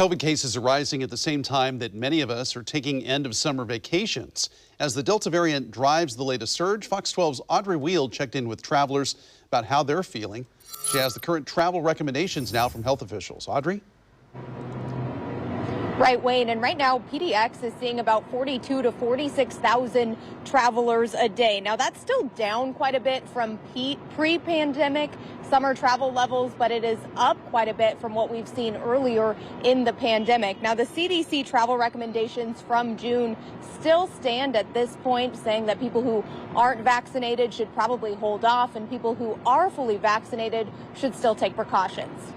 COVID cases are rising at the same time that many of us are taking end of summer vacations. As the Delta variant drives the latest surge, Fox 12's Audrey Wheel checked in with travelers about how they're feeling. She has the current travel recommendations now from health officials. Audrey? Right, Wayne, and right now PDX is seeing about 42 to 46,000 travelers a day. Now that's still down quite a bit from pre-pandemic summer travel levels, but it is up quite a bit from what we've seen earlier in the pandemic. Now the CDC travel recommendations from June still stand at this point, saying that people who aren't vaccinated should probably hold off, and people who are fully vaccinated should still take precautions.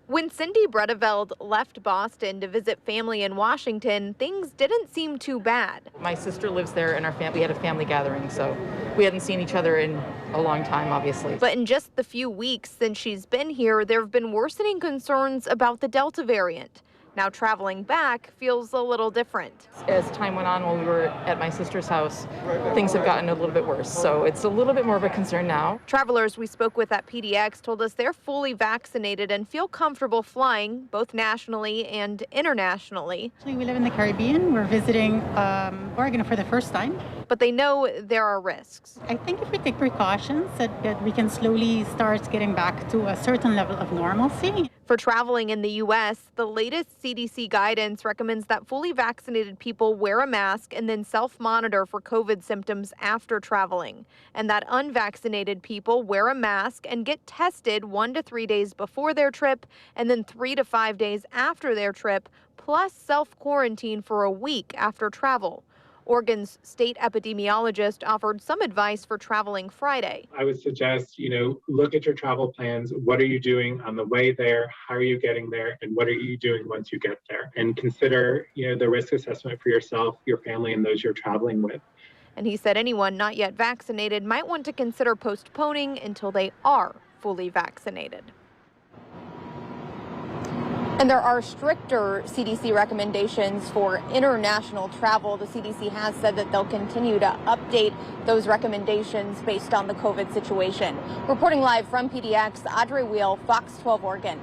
When Cindy Bredeveld left Boston to visit family in Washington, things didn't seem too bad. My sister lives there, and we had a family gathering, so we hadn't seen each other in a long time, obviously. But in just the few weeks since she's been here, there have been worsening concerns about the Delta variant. Now traveling back feels a little different. As time went on while we were at my sister's house, things have gotten a little bit worse. So it's a little bit more of a concern now. Travelers we spoke with at PDX told us they're fully vaccinated and feel comfortable flying both nationally and internationally. Actually, we live in the Caribbean. We're visiting Oregon for the first time. But they know there are risks. I think if we take precautions, that we can slowly start getting back to a certain level of normalcy. For traveling in the U.S., the latest CDC guidance recommends that fully vaccinated people wear a mask and then self-monitor for COVID symptoms after traveling, and that unvaccinated people wear a mask and get tested 1 to 3 days before their trip and then 3 to 5 days after their trip, plus self-quarantine for a week after travel. Oregon's state epidemiologist offered some advice for traveling Friday. I would suggest, look at your travel plans. What are you doing on the way there? How are you getting there? And what are you doing once you get there? And consider, the risk assessment for yourself, your family, and those you're traveling with. And he said anyone not yet vaccinated might want to consider postponing until they are fully vaccinated. And there are stricter CDC recommendations for international travel. The CDC has said that they'll continue to update those recommendations based on the COVID situation. Reporting live from PDX, Audrey Wheel, Fox 12 Oregon.